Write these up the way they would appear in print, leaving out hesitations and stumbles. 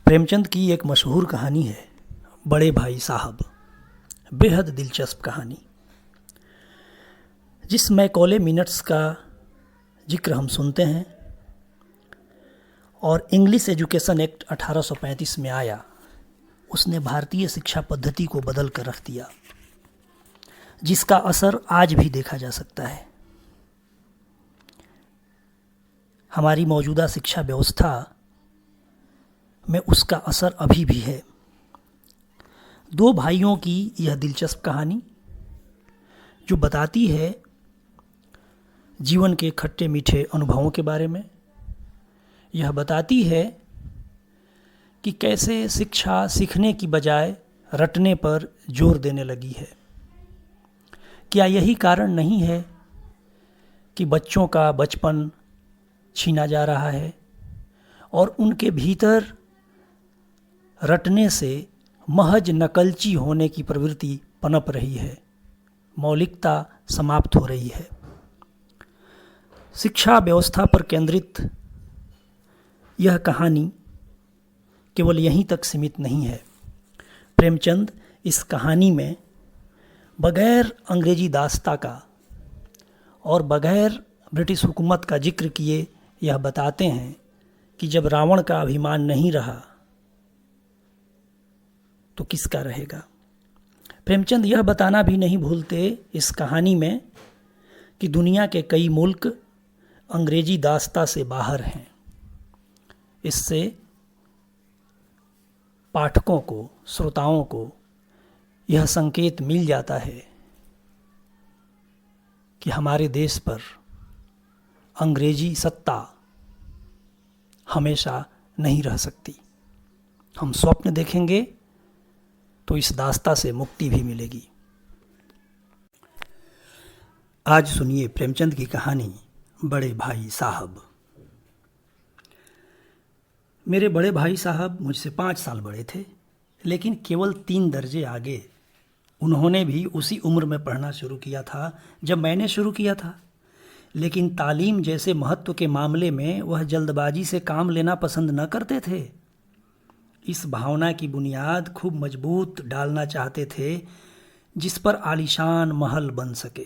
प्रेमचंद की एक मशहूर कहानी है बड़े भाई साहब। बेहद दिलचस्प कहानी, जिस मैकॉले मिनट्स का जिक्र हम सुनते हैं और इंग्लिश एजुकेशन एक्ट 1835 में आया, उसने भारतीय शिक्षा पद्धति को बदल कर रख दिया, जिसका असर आज भी देखा जा सकता है। हमारी मौजूदा शिक्षा व्यवस्था में उसका असर अभी भी है। दो भाइयों की यह दिलचस्प कहानी जो बताती है जीवन के खट्टे मीठे अनुभवों के बारे में। यह बताती है कि कैसे शिक्षा सीखने की बजाय रटने पर जोर देने लगी है। क्या यही कारण नहीं है कि बच्चों का बचपन छीना जा रहा है और उनके भीतर रटने से महज नकलची होने की प्रवृत्ति पनप रही है, मौलिकता समाप्त हो रही है। शिक्षा व्यवस्था पर केंद्रित यह कहानी केवल यहीं तक सीमित नहीं है। प्रेमचंद इस कहानी में बगैर अंग्रेजी दास्ता का और बगैर ब्रिटिश हुकूमत का जिक्र किए यह बताते हैं कि जब रावण का अभिमान नहीं रहा तो किसका रहेगा। प्रेमचंद यह बताना भी नहीं भूलते इस कहानी में कि दुनिया के कई मुल्क अंग्रेजी दास्ता से बाहर हैं। इससे पाठकों को, श्रोताओं को यह संकेत मिल जाता है कि हमारे देश पर अंग्रेजी सत्ता हमेशा नहीं रह सकती। हम स्वप्न देखेंगे तो इस दास्ता से मुक्ति भी मिलेगी। आज सुनिए प्रेमचंद की कहानी बड़े भाई साहब। मेरे बड़े भाई साहब मुझसे 5 साल बड़े थे, लेकिन केवल 3 दर्जे आगे। उन्होंने भी उसी उम्र में पढ़ना शुरू किया था जब मैंने शुरू किया था, लेकिन तालीम जैसे महत्व के मामले में वह जल्दबाजी से काम लेना पसंद न करते थे। इस भावना की बुनियाद खूब मजबूत डालना चाहते थे जिस पर आलीशान महल बन सके।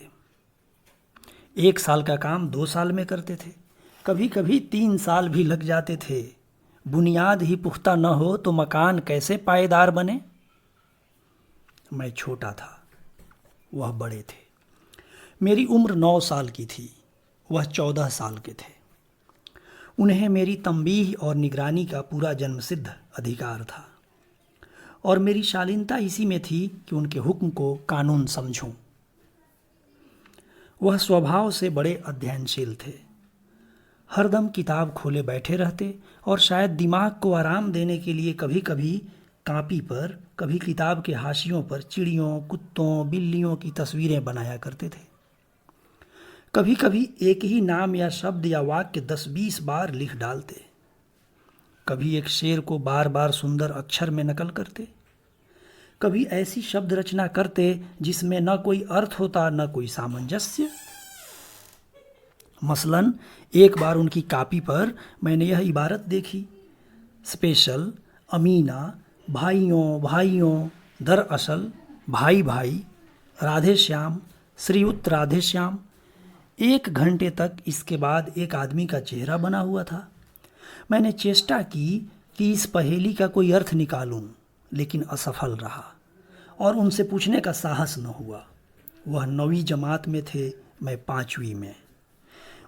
1 साल का काम 2 साल में करते थे, कभी कभी 3 साल भी लग जाते थे। बुनियाद ही पुख्ता न हो तो मकान कैसे पायेदार बने। मैं छोटा था, वह बड़े थे। मेरी उम्र 9 साल की थी, वह 14 साल के थे। उन्हें मेरी तंबीह और निगरानी का पूरा जन्मसिद्ध अधिकार था और मेरी शालीनता इसी में थी कि उनके हुक्म को कानून समझूं। वह स्वभाव से बड़े अध्ययनशील थे, हरदम किताब खोले बैठे रहते और शायद दिमाग को आराम देने के लिए कभी कभी कापी पर, कभी किताब के हाशियों पर चिड़ियों, कुत्तों, बिल्लियों की तस्वीरें बनाया करते थे। कभी कभी एक ही नाम या शब्द या वाक्य 10-20 बार लिख डालते। कभी एक शेर को बार बार सुंदर अक्षर में नकल करते। कभी ऐसी शब्द रचना करते जिसमें न कोई अर्थ होता न कोई सामंजस्य। मसलन एक बार उनकी कापी पर मैंने यह इबारत देखी: स्पेशल, अमीना, भाइयों भाइयों, दरअसल, भाई भाई, राधे श्याम, श्रीयुत राधे श्याम। 1 घंटे तक इसके बाद एक आदमी का चेहरा बना हुआ था। मैंने चेष्टा की कि इस पहेली का कोई अर्थ निकालूं, लेकिन असफल रहा और उनसे पूछने का साहस न हुआ। वह 9वीं जमात में थे, मैं 5वीं में।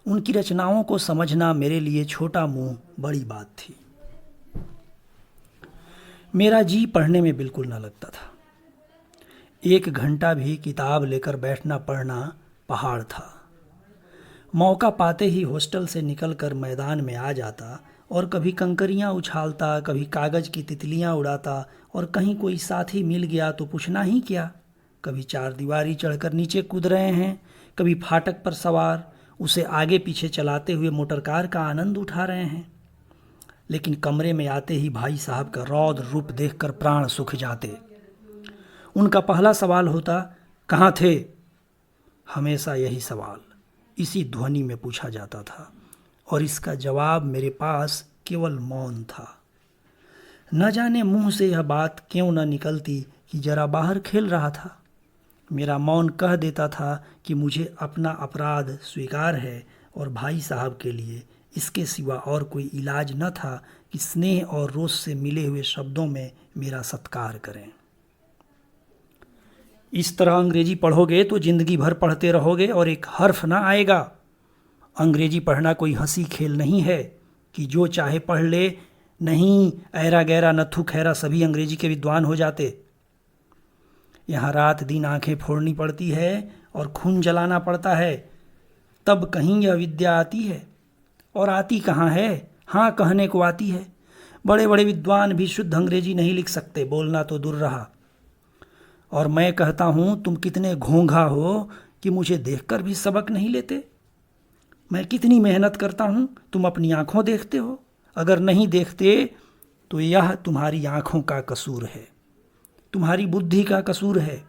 उनकी रचनाओं को समझना मेरे लिए छोटा मुंह बड़ी बात थी। मेरा जी पढ़ने में बिल्कुल न लगता था। 1 घंटा भी किताब लेकर बैठना पढ़ना पहाड़ था। मौका पाते ही हॉस्टल से निकलकर मैदान में आ जाता और कभी कंकरियां उछालता, कभी कागज़ की तितलियां उड़ाता और कहीं कोई साथी मिल गया तो पूछना ही क्या। कभी 4 दीवारी चढ़कर नीचे कूद रहे हैं, कभी फाटक पर सवार उसे आगे पीछे चलाते हुए मोटरकार का आनंद उठा रहे हैं। लेकिन कमरे में आते ही भाई साहब का रौद्र रूप देखकर प्राण सूख जाते। उनका पहला सवाल होता, कहाँ थे? हमेशा यही सवाल इसी ध्वनि में पूछा जाता था और इसका जवाब मेरे पास केवल मौन था। न जाने मुंह से यह बात क्यों न निकलती कि जरा बाहर खेल रहा था। मेरा मौन कह देता था कि मुझे अपना अपराध स्वीकार है और भाई साहब के लिए इसके सिवा और कोई इलाज न था कि स्नेह और रोष से मिले हुए शब्दों में मेरा सत्कार करें। इस तरह अंग्रेजी पढ़ोगे तो जिंदगी भर पढ़ते रहोगे और एक हर्फ ना आएगा। अंग्रेजी पढ़ना कोई हंसी खेल नहीं है कि जो चाहे पढ़ ले। नहीं, ऐरा गैरा नत्थु खैरा सभी अंग्रेजी के विद्वान हो जाते। यहाँ रात दिन आंखें फोड़नी पड़ती है और खून जलाना पड़ता है, तब कहीं यह विद्या आती है। और आती कहाँ है? हाँ, कहने को आती है। बड़े बड़े विद्वान भी शुद्ध अंग्रेजी नहीं लिख सकते, बोलना तो दूर रहा। और मैं कहता हूँ, तुम कितने घोंघा हो कि मुझे देखकर भी सबक नहीं लेते। मैं कितनी मेहनत करता हूँ, तुम अपनी आंखों देखते हो। अगर नहीं देखते तो यह तुम्हारी आंखों का कसूर है, तुम्हारी बुद्धि का कसूर है।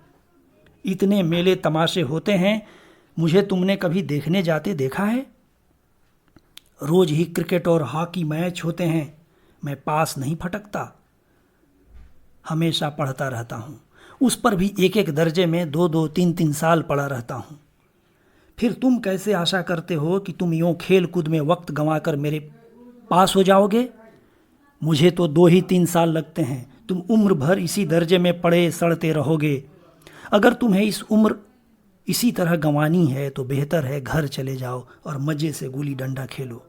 इतने मेले तमाशे होते हैं, मुझे तुमने कभी देखने जाते देखा है? रोज ही क्रिकेट और हॉकी मैच होते हैं, मैं पास नहीं फटकता, हमेशा पढ़ता रहता हूँ। उस पर भी एक एक दर्जे में 2-2, 3-3 साल पढ़ा रहता हूँ। फिर तुम कैसे आशा करते हो कि तुम यूँ खेल कूद में वक्त गंवाकर मेरे पास हो जाओगे? मुझे तो 2 ही 3 साल लगते हैं, तुम उम्र भर इसी दर्जे में पड़े सड़ते रहोगे। अगर तुम्हें इस उम्र इसी तरह गंवानी है तो बेहतर है घर चले जाओ और मज़े से गुली डंडा खेलो।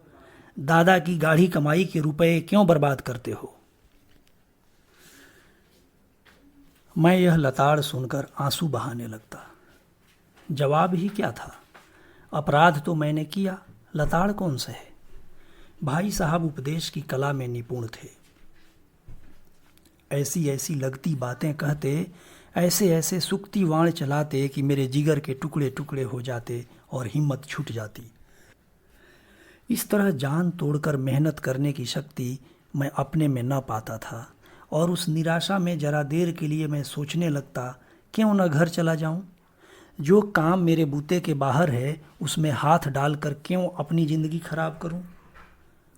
दादा की गाढ़ी कमाई के रुपए क्यों बर्बाद करते हो? मैं यह लताड़ सुनकर आंसू बहाने लगता। जवाब ही क्या था? अपराध तो मैंने किया, लताड़ कौन सा है? भाई साहब उपदेश की कला में निपुण थे। ऐसी ऐसी लगती बातें कहते, ऐसे ऐसे सुक्ति वाण चलाते कि मेरे जिगर के टुकड़े टुकड़े हो जाते और हिम्मत छूट जाती। इस तरह जान तोड़कर मेहनत करने की शक्ति मैं अपने में न पाता था और उस निराशा में जरा देर के लिए मैं सोचने लगता, क्यों न घर चला जाऊं? जो काम मेरे बूते के बाहर है उसमें हाथ डालकर क्यों अपनी ज़िंदगी खराब करूं?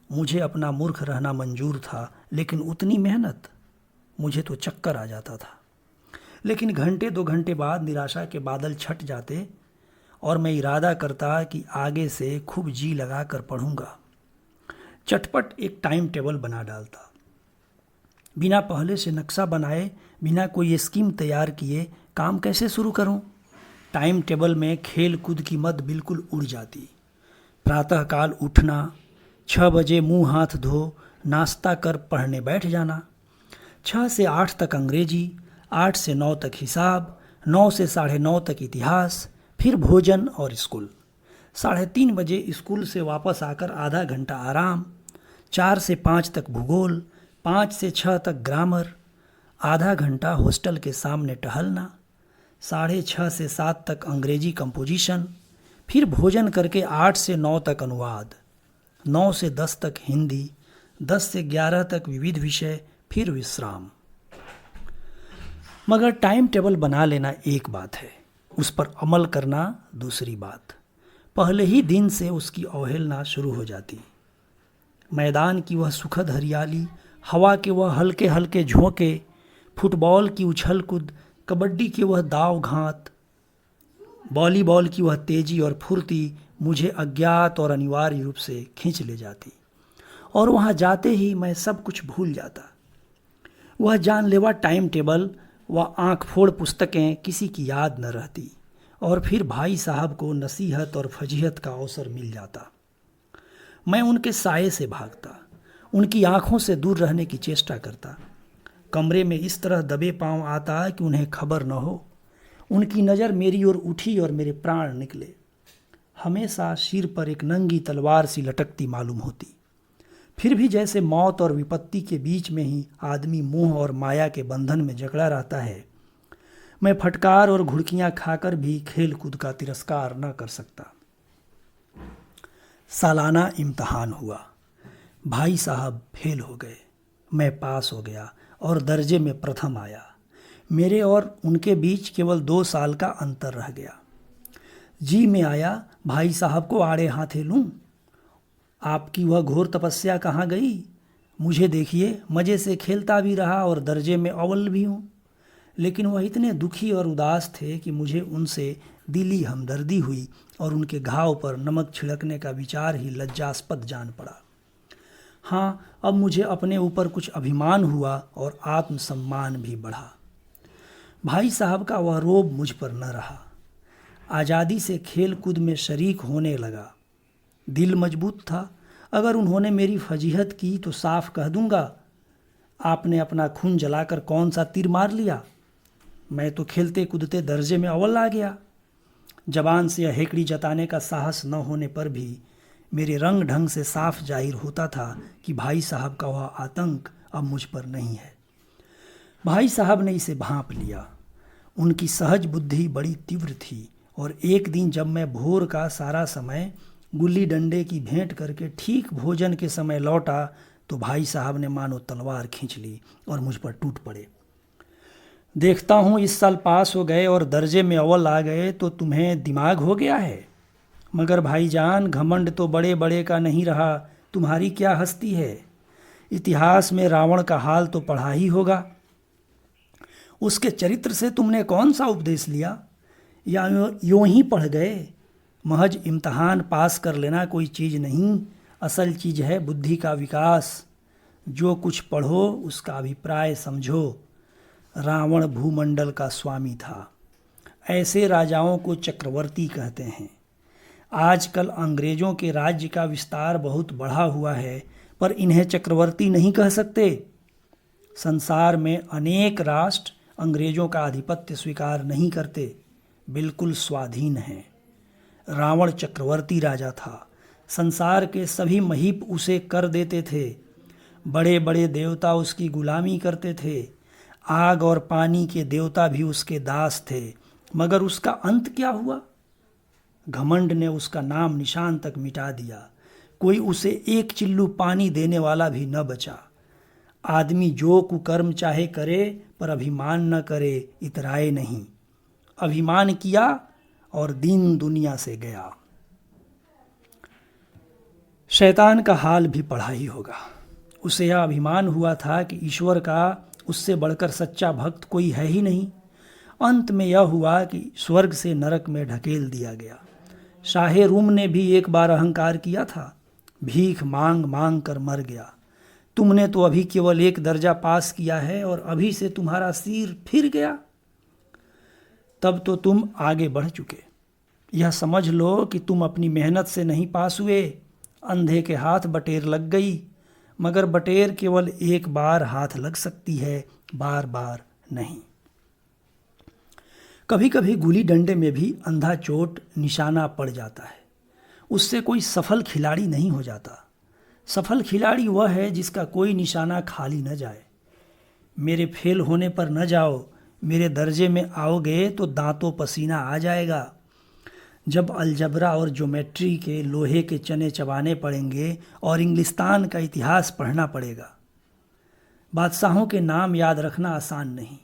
मुझे अपना मूर्ख रहना मंजूर था, लेकिन उतनी मेहनत, मुझे तो चक्कर आ जाता था। लेकिन घंटे 2 घंटे बाद निराशा के बादल छट जाते और मैं इरादा करता कि आगे से खूब जी लगा कर पढ़ूंगा। चटपट एक टाइम टेबल बना डालता, बिना पहले से नक्शा बनाए, बिना कोई स्कीम तैयार किए काम कैसे शुरू करूं? टाइम टेबल में खेल कूद की मद बिल्कुल उड़ जाती। प्रातःकाल उठना, 6 बजे मुंह हाथ धो नाश्ता कर पढ़ने बैठ जाना, 6 से 8 तक अंग्रेजी, 8 से 9 तक हिसाब, 9 से 9:30 तक इतिहास, फिर भोजन और स्कूल। 3:30 बजे स्कूल से वापस आकर आधा घंटा आराम, 4 से 5 तक भूगोल, 5 से 6 तक ग्रामर, आधा घंटा हॉस्टल के सामने टहलना, 6:30 से 7 तक अंग्रेजी कंपोजिशन, फिर भोजन करके 8 से 9 तक अनुवाद, 9 से 10 तक हिंदी, 10 से 11 तक विविध विषय, फिर विश्राम। मगर टाइम टेबल बना लेना एक बात है, उस पर अमल करना दूसरी बात। पहले ही दिन से उसकी अवहेलना शुरू हो जाती। मैदान की वह सुखद हरियाली, हवा के वह हल्के हल्के झोंके, फुटबॉल की उछल कूद, कबड्डी के वह दाव घात, वॉलीबॉल की वह तेजी और फुर्ती मुझे अज्ञात और अनिवार्य रूप से खींच ले जाती। और वहाँ जाते ही मैं सब कुछ भूल जाता। वह जानलेवा टाइम टेबल, वह आँख फोड़ पुस्तकें किसी की याद न रहती और फिर भाई साहब को नसीहत और फजीहत का अवसर मिल जाता। मैं उनके साये से भागता, उनकी आँखों से दूर रहने की चेष्टा करता। कमरे में इस तरह दबे पांव आता कि उन्हें खबर न हो। उनकी नज़र मेरी ओर उठी और मेरे प्राण निकले। हमेशा सिर पर एक नंगी तलवार सी लटकती मालूम होती। फिर भी जैसे मौत और विपत्ति के बीच में ही आदमी मोह और माया के बंधन में जकड़ा रहता है, मैं फटकार और घुड़कियां खाकर भी खेल कूद का तिरस्कार न कर सकता। सालाना इम्तहान हुआ। भाई साहब फेल हो गए, मैं पास हो गया और दर्जे में प्रथम आया। मेरे और उनके बीच केवल 2 साल का अंतर रह गया। जी में आया भाई साहब को आड़े हाथे लूं। आपकी वह घोर तपस्या कहाँ गई? मुझे देखिए, मज़े से खेलता भी रहा और दर्जे में अव्वल भी हूँ। लेकिन वह इतने दुखी और उदास थे कि मुझे उनसे दिली हमदर्दी हुई और उनके घाव पर नमक छिड़कने का विचार ही लज्जास्पद जान पड़ा। हाँ, अब मुझे अपने ऊपर कुछ अभिमान हुआ और आत्मसम्मान भी बढ़ा। भाई साहब का वह रोब मुझ पर न रहा। आज़ादी से खेल कूद में शरीक होने लगा। दिल मजबूत था। अगर उन्होंने मेरी फजीहत की तो साफ कह दूंगा, आपने अपना खून जलाकर कौन सा तीर मार लिया। मैं तो खेलते कूदते दर्जे में अव्वल आ गया। जबान से हेकड़ी जताने का साहस न होने पर भी मेरे रंग ढंग से साफ जाहिर होता था कि भाई साहब का वह आतंक अब मुझ पर नहीं है। भाई साहब ने इसे भांप लिया। उनकी सहज बुद्धि बड़ी तीव्र थी और एक दिन जब मैं भोर का सारा समय गुल्ली डंडे की भेंट करके ठीक भोजन के समय लौटा तो भाई साहब ने मानो तलवार खींच ली और मुझ पर टूट पड़े। देखता हूँ इस साल पास हो गए और दर्जे में अव्वल आ गए तो तुम्हें दिमाग हो गया है। मगर भाईजान, घमंड तो बड़े बड़े का नहीं रहा, तुम्हारी क्या हस्ती है। इतिहास में रावण का हाल तो पढ़ा ही होगा। उसके चरित्र से तुमने कौन सा उपदेश लिया, या यूं ही पढ़ गए। महज इम्तहान पास कर लेना कोई चीज़ नहीं, असल चीज़ है बुद्धि का विकास। जो कुछ पढ़ो उसका अभिप्राय समझो। रावण भूमंडल का स्वामी था। ऐसे राजाओं को चक्रवर्ती कहते हैं। आजकल अंग्रेजों के राज्य का विस्तार बहुत बढ़ा हुआ है, पर इन्हें चक्रवर्ती नहीं कह सकते। संसार में अनेक राष्ट्र अंग्रेजों का आधिपत्य स्वीकार नहीं करते, बिल्कुल स्वाधीन हैं। रावण चक्रवर्ती राजा था। संसार के सभी महीप उसे कर देते थे। बड़े बड़े देवता उसकी गुलामी करते थे। आग और पानी के देवता भी उसके दास थे। मगर उसका अंत क्या हुआ? घमंड ने उसका नाम निशान तक मिटा दिया। कोई उसे एक चिल्लू पानी देने वाला भी न बचा। आदमी जो कुकर्म चाहे करे, पर अभिमान न करे, इतराए नहीं। अभिमान किया और दीन दुनिया से गया। शैतान का हाल भी पढ़ा ही होगा। उसे यह अभिमान हुआ था कि ईश्वर का उससे बढ़कर सच्चा भक्त कोई है ही नहीं। अंत में यह हुआ कि स्वर्ग से नरक में ढकेल दिया गया। शाहे रूम ने भी एक बार अहंकार किया था। भीख मांग मांग कर मर गया। तुमने तो अभी केवल एक दर्जा पास किया है और अभी से तुम्हारा सिर फिर गया। तब तो तुम आगे बढ़ चुके। यह समझ लो कि तुम अपनी मेहनत से नहीं पास हुए। अंधे के हाथ बटेर लग गई, मगर बटेर केवल एक बार हाथ लग सकती है, बार बार नहीं। कभी कभी गुली डंडे में भी अंधा चोट निशाना पड़ जाता है। उससे कोई सफल खिलाड़ी नहीं हो जाता। सफल खिलाड़ी वह है जिसका कोई निशाना खाली न जाए। मेरे फेल होने पर न जाओ। मेरे दर्जे में आओगे तो दांतों पसीना आ जाएगा। जब अलजबरा और ज्योमेट्री के लोहे के चने चबाने पड़ेंगे और इंग्लिस्तान का इतिहास पढ़ना पड़ेगा। बादशाहों के नाम याद रखना आसान नहीं।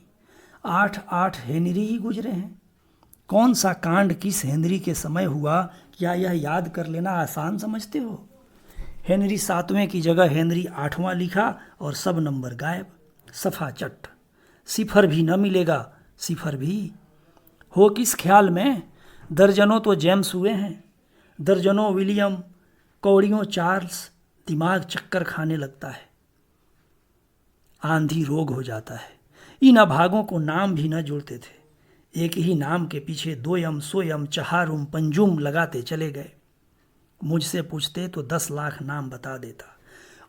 8 हेनरी ही गुजरे हैं। कौन सा कांड किस हेनरी के समय हुआ, क्या यह याद कर लेना आसान समझते हो? हेनरी 7वें की जगह हेनरी 8वां लिखा और सब नंबर गायब। सफ़ा चट। सिफर भी न मिलेगा। सिफर भी हो किस ख्याल में? दर्जनों तो जेम्स हुए हैं, दर्जनों विलियम, कौड़ियों चार्ल्स। दिमाग चक्कर खाने लगता है। आंधी रोग हो जाता है। इन अभागों को नाम भी न जोड़ते थे। एक ही नाम के पीछे 2 यम, 100 यम, चहारुम, पंजुम लगाते चले गए। मुझसे पूछते तो 10 लाख नाम बता देता।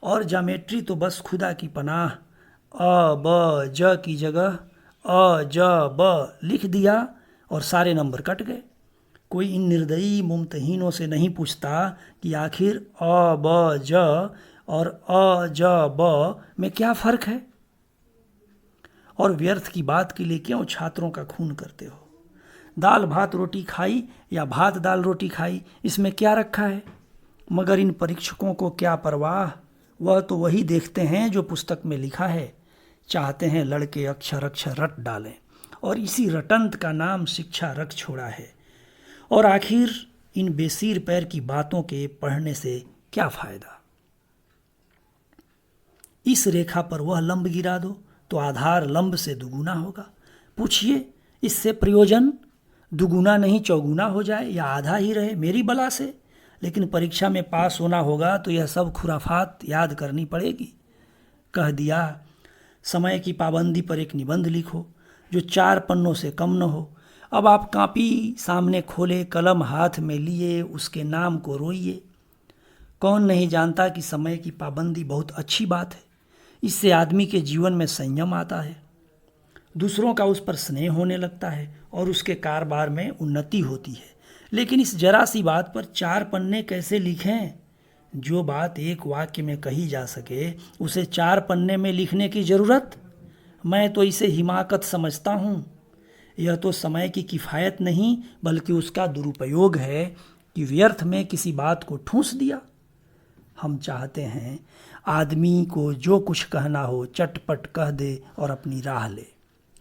और ज्योमेट्री तो बस खुदा की पनाह। अ ब ज की जगह अ ज ब लिख दिया और सारे नंबर कट गए। कोई इन निर्दयी मुमतहीनों से नहीं पूछता कि आखिर अ ब ज और अ ज ब में क्या फ़र्क है, और व्यर्थ की बात के लिए क्यों छात्रों का खून करते हो? दाल भात रोटी खाई या भात दाल रोटी खाई, इसमें क्या रखा है? मगर इन परीक्षकों को क्या परवाह। वह तो वही देखते हैं जो पुस्तक में लिखा है। चाहते हैं लड़के अक्षर अक्षर रट डालें, और इसी रटंत का नाम शिक्षा रख छोड़ा है। और आखिर इन बेसिर पैर की बातों के पढ़ने से क्या फ़ायदा? इस रेखा पर वह लंब गिरा दो तो आधार लंब से दुगुना होगा। पूछिए, इससे प्रयोजन दुगुना नहीं चौगुना हो जाए या आधा ही रहे मेरी बला से? लेकिन परीक्षा में पास होना होगा तो यह सब खुराफात याद करनी पड़ेगी। कह दिया, समय की पाबंदी पर एक निबंध लिखो जो 4 पन्नों से कम न हो। अब आप कॉपी सामने खोले, कलम हाथ में लिए, उसके नाम को रोइए। कौन नहीं जानता कि समय की पाबंदी बहुत अच्छी बात है। इससे आदमी के जीवन में संयम आता है, दूसरों का उस पर स्नेह होने लगता है और उसके कारोबार में उन्नति होती है। लेकिन इस जरा सी बात पर 4 पन्ने कैसे लिखें? जो बात एक वाक्य में कही जा सके उसे 4 पन्ने में लिखने की ज़रूरत? मैं तो इसे हिमाकत समझता हूँ। यह तो समय की किफ़ायत नहीं बल्कि उसका दुरुपयोग है कि व्यर्थ में किसी बात को ठूंस दिया। हम चाहते हैं आदमी को जो कुछ कहना हो चटपट कह दे और अपनी राह ले,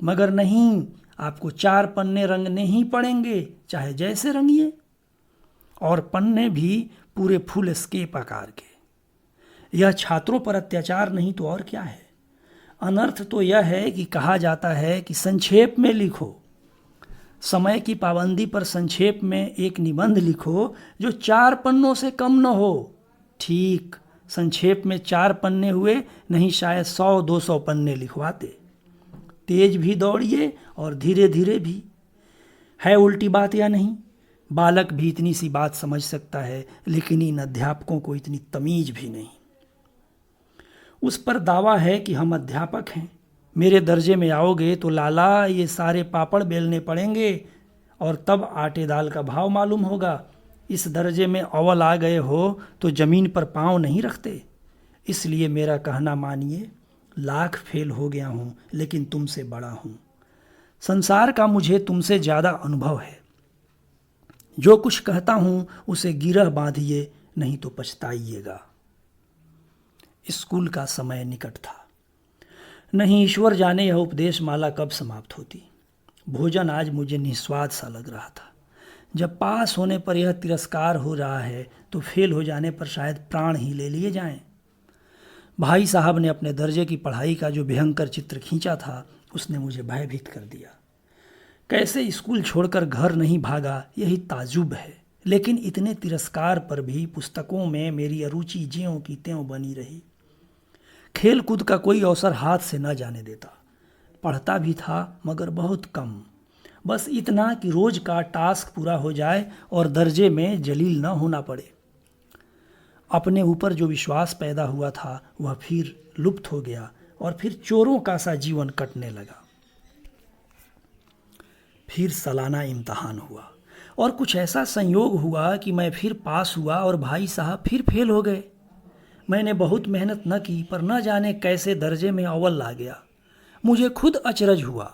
मगर नहीं, आपको 4 पन्ने रंगने ही पड़ेंगे, चाहे जैसे रंगिए, और पन्ने भी पूरे फुल स्केप आकार के। यह छात्रों पर अत्याचार नहीं तो और क्या है। अनर्थ तो यह है कि कहा जाता है कि संक्षेप में लिखो। समय की पाबंदी पर संक्षेप में एक निबंध लिखो जो 4 पन्नों से कम न हो। ठीक, संक्षेप में 4 पन्ने हुए, नहीं शायद 100-200 पन्ने लिखवाते। तेज भी दौड़िए और धीरे धीरे भी। है उल्टी बात या नहीं? बालक भी इतनी सी बात समझ सकता है, लेकिन इन अध्यापकों को इतनी तमीज भी नहीं। उस पर दावा है कि हम अध्यापक हैं। मेरे दर्जे में आओगे तो लाला ये सारे पापड़ बेलने पड़ेंगे और तब आटे दाल का भाव मालूम होगा। इस दर्जे में अव्वल आ गए हो तो ज़मीन पर पाँव नहीं रखते। इसलिए मेरा कहना मानिए, लाख फेल हो गया हूँ लेकिन तुमसे बड़ा हूँ। संसार का मुझे तुमसे ज़्यादा अनुभव है। जो कुछ कहता हूँ उसे गिरह बांधिए, नहीं तो पछताइएगा। स्कूल का समय निकट था। नहीं ईश्वर जाने यह उपदेश माला कब समाप्त होती। भोजन आज मुझे निस्वाद सा लग रहा था। जब पास होने पर यह तिरस्कार हो रहा है तो फेल हो जाने पर शायद प्राण ही ले लिए जाएं। भाई साहब ने अपने दर्जे की पढ़ाई का जो भयंकर चित्र खींचा था उसने मुझे भयभीत कर दिया। कैसे स्कूल छोड़कर घर नहीं भागा यही ताजुब है। लेकिन इतने तिरस्कार पर भी पुस्तकों में मेरी अरुचि ज्यों की त्यों बनी रही। खेल कूद का कोई अवसर हाथ से न जाने देता। पढ़ता भी था मगर बहुत कम, बस इतना कि रोज का टास्क पूरा हो जाए और दर्जे में जलील न होना पड़े। अपने ऊपर जो विश्वास पैदा हुआ था वह फिर लुप्त हो गया और फिर चोरों का सा जीवन कटने लगा। फिर सालाना इम्तहान हुआ और कुछ ऐसा संयोग हुआ कि मैं फिर पास हुआ और भाई साहब फिर फेल हो गए। मैंने बहुत मेहनत न की पर न जाने कैसे दर्जे में अव्वल ला गया। मुझे खुद अचरज हुआ।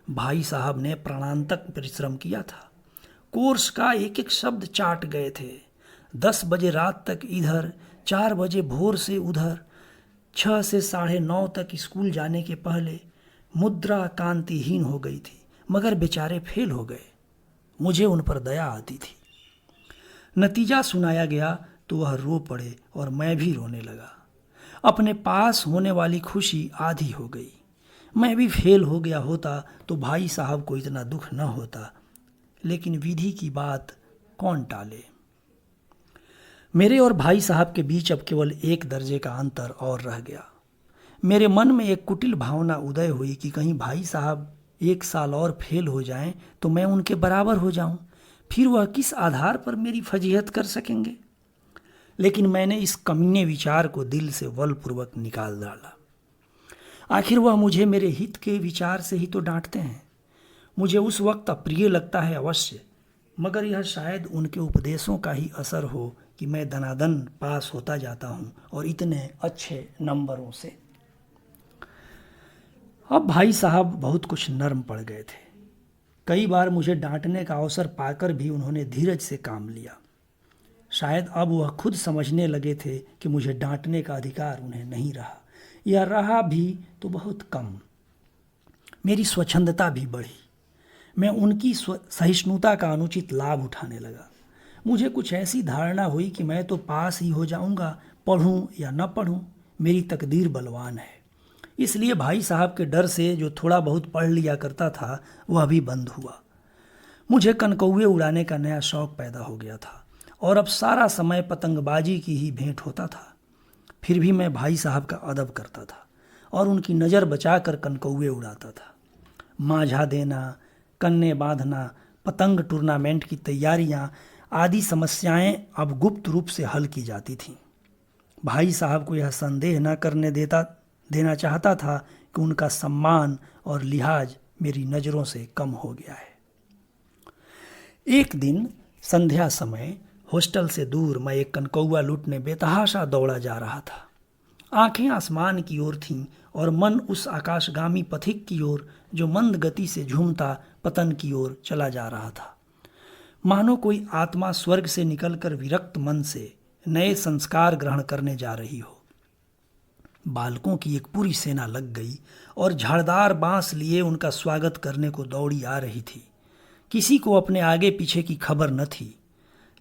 भाई साहब ने प्राणांतक परिश्रम किया था। कोर्स का एक एक शब्द चाट गए थे। 10 बजे रात तक इधर, 4 बजे भोर से उधर, 6 से 9:30 तक स्कूल जाने के पहले मुद्रा कांतिहीन हो गई थी, मगर बेचारे फेल हो गए। मुझे उन पर दया आती थी। नतीजा सुनाया गया तो वह रो पड़े और मैं भी रोने लगा। अपने पास होने वाली खुशी आधी हो गई। मैं भी फेल हो गया होता तो भाई साहब को इतना दुख न होता, लेकिन विधि की बात कौन टाले। मेरे और भाई साहब के बीच अब केवल 1 दर्जे का अंतर और रह गया। मेरे मन में एक कुटिल भावना उदय हुई कि कहीं भाई साहब 1 साल और फेल हो जाएं तो मैं उनके बराबर हो जाऊं, फिर वह किस आधार पर मेरी फजीहत कर सकेंगे। लेकिन मैंने इस कमीने विचार को दिल से बलपूर्वक निकाल डाला। आखिर वह मुझे मेरे हित के विचार से ही तो डांटते हैं। मुझे उस वक्त अप्रिय लगता है अवश्य, मगर यह शायद उनके उपदेशों का ही असर हो कि मैं दनादन पास होता जाता हूँ और इतने अच्छे नंबरों से। अब भाई साहब बहुत कुछ नर्म पड़ गए थे। कई बार मुझे डांटने का अवसर पाकर भी उन्होंने धीरज से काम लिया। शायद अब वह खुद समझने लगे थे कि मुझे डांटने का अधिकार उन्हें नहीं रहा, या रहा भी तो बहुत कम। मेरी स्वच्छंदता भी बढ़ी। मैं उनकी सहिष्णुता का अनुचित लाभ उठाने लगा। मुझे कुछ ऐसी धारणा हुई कि मैं तो पास ही हो जाऊंगा, पढ़ूं या न पढ़ूं। मेरी तकदीर बलवान है। इसलिए भाई साहब के डर से जो थोड़ा बहुत पढ़ लिया करता था वह भी बंद हुआ। मुझे कनकौए उड़ाने का नया शौक पैदा हो गया था और अब सारा समय पतंगबाजी की ही भेंट होता था। फिर भी मैं भाई साहब का अदब करता था और उनकी नज़र बचाकर कनकौए उड़ाता था। माझा देना, कन्ने बांधना, पतंग टूर्नामेंट की तैयारियां आदि समस्याएं अब गुप्त रूप से हल की जाती थीं। भाई साहब को यह संदेह न करने देना चाहता था कि उनका सम्मान और लिहाज मेरी नज़रों से कम हो गया है। एक दिन संध्या समय हॉस्टल से दूर मैं एक कनकौआ लूटने बेतहाशा दौड़ा जा रहा था। आंखें आसमान की ओर थीं और मन उस आकाशगामी पथिक की ओर जो मंद गति से झूमता पतन की ओर चला जा रहा था। मानो कोई आत्मा स्वर्ग से निकलकर विरक्त मन से नए संस्कार ग्रहण करने जा रही हो। बालकों की एक पूरी सेना लग गई और झाड़दार बांस लिए उनका स्वागत करने को दौड़ी आ रही थी। किसी को अपने आगे पीछे की खबर न थी।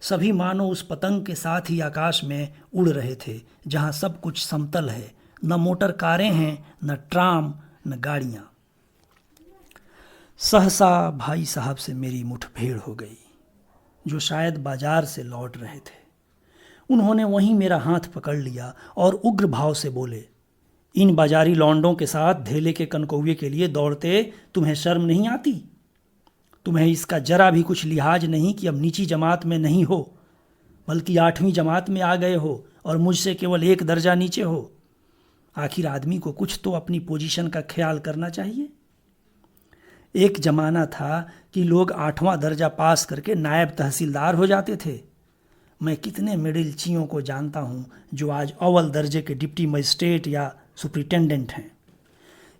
सभी मानो उस पतंग के साथ ही आकाश में उड़ रहे थे जहां सब कुछ समतल है, न मोटर कारें हैं, न ट्राम, न गाड़ियां। सहसा भाई साहब से मेरी मुठभेड़ हो गई, जो शायद बाजार से लौट रहे थे। उन्होंने वहीं मेरा हाथ पकड़ लिया और उग्र भाव से बोले, इन बाजारी लौंडों के साथ धेले के कनकौए के लिए दौड़ते तुम्हें शर्म नहीं आती? तुम्हें इसका जरा भी कुछ लिहाज नहीं कि अब नीची जमात में नहीं हो, बल्कि 8वीं जमात में आ गए हो और मुझसे केवल एक दर्जा नीचे हो। आखिर आदमी को कुछ तो अपनी पोजीशन का ख्याल करना चाहिए। एक जमाना था कि लोग 8वां दर्जा पास करके नायब तहसीलदार हो जाते थे। मैं कितने मिडिलचियों को जानता हूँ जो आज अव्वल दर्जे के डिप्टी मजिस्ट्रेट या सुपरिटेंडेंट हैं।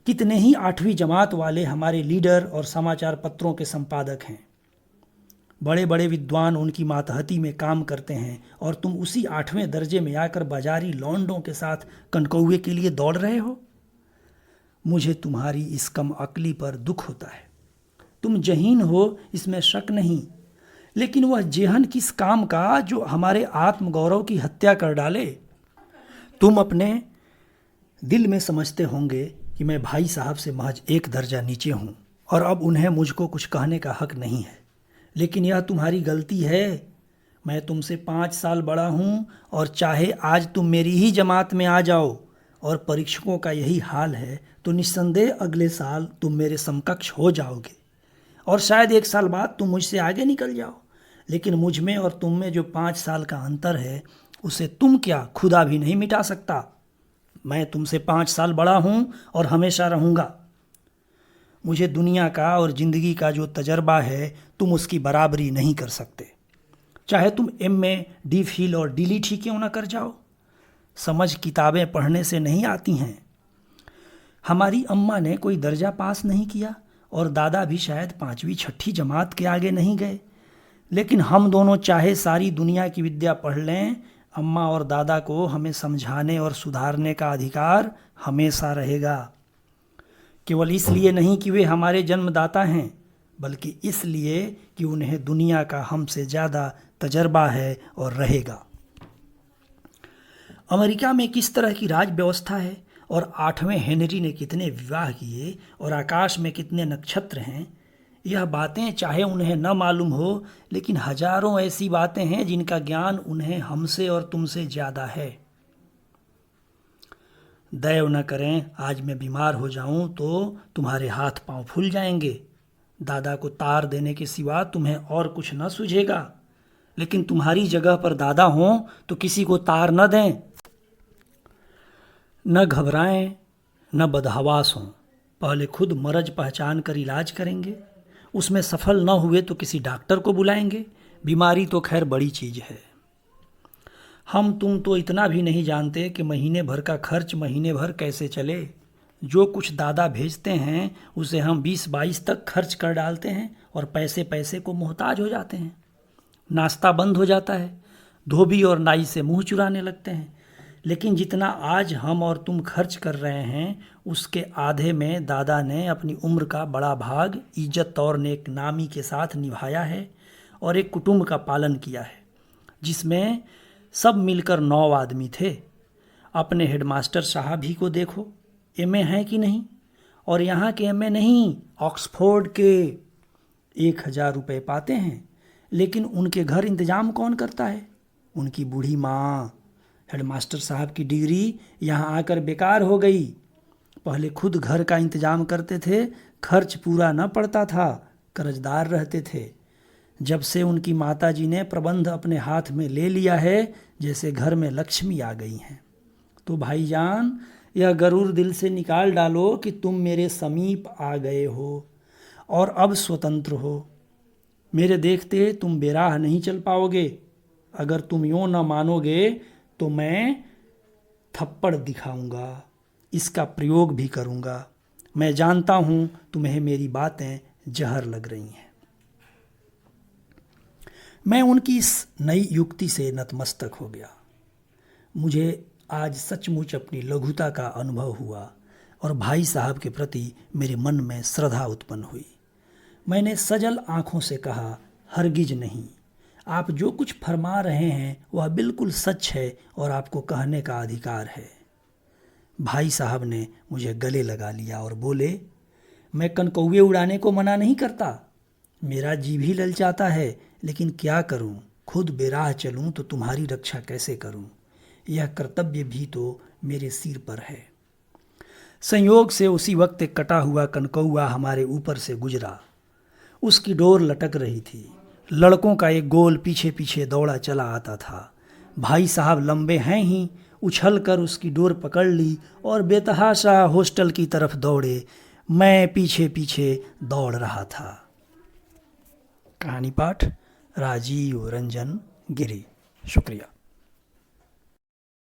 कितने ही 8वीं जमात वाले हमारे लीडर और समाचार पत्रों के संपादक हैं। बड़े बड़े विद्वान उनकी मातहती में काम करते हैं और तुम उसी 8वें दर्जे में आकर बाजारी लौंडों के साथ कनकौए के लिए दौड़ रहे हो। मुझे तुम्हारी इस कम अक्ली पर दुख होता है। तुम जहीन हो, इसमें शक नहीं, लेकिन वह जेहन किस काम का जो हमारे आत्मगौरव की हत्या कर डाले। तुम अपने दिल में समझते होंगे कि मैं भाई साहब से महज एक दर्जा नीचे हूँ और अब उन्हें मुझको कुछ कहने का हक नहीं है, लेकिन यह तुम्हारी गलती है। मैं तुमसे 5 साल बड़ा हूँ और चाहे आज तुम मेरी ही जमात में आ जाओ और परीक्षकों का यही हाल है तो निस्संदेह अगले साल तुम मेरे समकक्ष हो जाओगे और शायद 1 साल बाद तुम मुझसे आगे निकल जाओ। लेकिन मुझ में और तुम में जो 5 साल का अंतर है उसे तुम क्या खुदा भी नहीं मिटा सकता। मैं तुमसे 5 साल बड़ा हूँ और हमेशा रहूँगा। मुझे दुनिया का और ज़िंदगी का जो तजर्बा है तुम उसकी बराबरी नहीं कर सकते, चाहे तुम MA, DPhil और DLit ही क्यों ना कर जाओ। समझ किताबें पढ़ने से नहीं आती हैं। हमारी अम्मा ने कोई दर्जा पास नहीं किया और दादा भी शायद 5वीं 6ठी जमात के आगे नहीं गए, लेकिन हम दोनों चाहे सारी दुनिया की विद्या पढ़ लें, अम्मा और दादा को हमें समझाने और सुधारने का अधिकार हमेशा रहेगा। केवल इसलिए नहीं कि वे हमारे जन्मदाता हैं, बल्कि इसलिए कि उन्हें दुनिया का हमसे ज़्यादा तजर्बा है और रहेगा। अमेरिका में किस तरह की राज व्यवस्था है और 8वें हेनरी ने कितने विवाह किए और आकाश में कितने नक्षत्र हैं, यह बातें चाहे उन्हें न मालूम हो, लेकिन हजारों ऐसी बातें हैं जिनका ज्ञान उन्हें हमसे और तुमसे ज़्यादा है। दया न करें आज मैं बीमार हो जाऊं तो तुम्हारे हाथ पांव फूल जाएंगे। दादा को तार देने के सिवा तुम्हें और कुछ न सूझेगा, लेकिन तुम्हारी जगह पर दादा हों तो किसी को तार न दें। न घबराएं, न बदहवास हों, पहले खुद मर्ज पहचान कर इलाज करेंगे, उसमें सफल न हुए तो किसी डॉक्टर को बुलाएंगे। बीमारी तो खैर बड़ी चीज़ है। हम तुम तो इतना भी नहीं जानते कि महीने भर का खर्च महीने भर कैसे चले। जो कुछ दादा भेजते हैं उसे हम 20-22 तक खर्च कर डालते हैं और पैसे पैसे को मोहताज हो जाते हैं। नाश्ता बंद हो जाता है, धोबी और नाई से मुंह चुराने लगते हैं। लेकिन जितना आज हम और तुम खर्च कर रहे हैं उसके आधे में दादा ने अपनी उम्र का बड़ा भाग इज्जत और नेक नामी के साथ निभाया है और एक कुटुंब का पालन किया है जिसमें सब मिलकर 9 आदमी थे। अपने हेडमास्टर साहब ही को देखो, एमए हैं कि नहीं, और यहाँ के एमए नहीं, ऑक्सफोर्ड के 1,000 रुपये पाते हैं, लेकिन उनके घर इंतजाम कौन करता है? उनकी बूढ़ी माँ। हेडमास्टर साहब की डिग्री यहाँ आकर बेकार हो गई। पहले खुद घर का इंतजाम करते थे, खर्च पूरा न पड़ता था, कर्जदार रहते थे। जब से उनकी माताजी ने प्रबंध अपने हाथ में ले लिया है, जैसे घर में लक्ष्मी आ गई हैं। तो भाईजान, यह गरूर दिल से निकाल डालो कि तुम मेरे समीप आ गए हो और अब स्वतंत्र हो। मेरे देखते तुम बेराह नहीं चल पाओगे। अगर तुम यूँ न मानोगे तो मैं थप्पड़ दिखाऊंगा, इसका प्रयोग भी करूंगा। मैं जानता हूं तुम्हें मेरी बातें जहर लग रही हैं। मैं उनकी इस नई युक्ति से नतमस्तक हो गया। मुझे आज सचमुच अपनी लघुता का अनुभव हुआ और भाई साहब के प्रति मेरे मन में श्रद्धा उत्पन्न हुई। मैंने सजल आंखों से कहा, हरगिज नहीं, आप जो कुछ फरमा रहे हैं वह बिल्कुल सच है और आपको कहने का अधिकार है। भाई साहब ने मुझे गले लगा लिया और बोले, मैं कनकौवे उड़ाने को मना नहीं करता, मेरा जी भी ललचाता है, लेकिन क्या करूं, खुद बेराह चलूं तो तुम्हारी रक्षा कैसे करूं? यह कर्तव्य भी तो मेरे सिर पर है। संयोग से उसी वक्त एक कटा हुआ कनकौआ हमारे ऊपर से गुजरा। उसकी डोर लटक रही थी। लड़कों का एक गोल पीछे पीछे दौड़ा चला आता था। भाई साहब लंबे हैं ही, उछल कर उसकी डोर पकड़ ली और बेतहाशा हॉस्टल की तरफ दौड़े। मैं पीछे पीछे दौड़ रहा था। कहानी पाठ राजीव रंजन गिरी। शुक्रिया।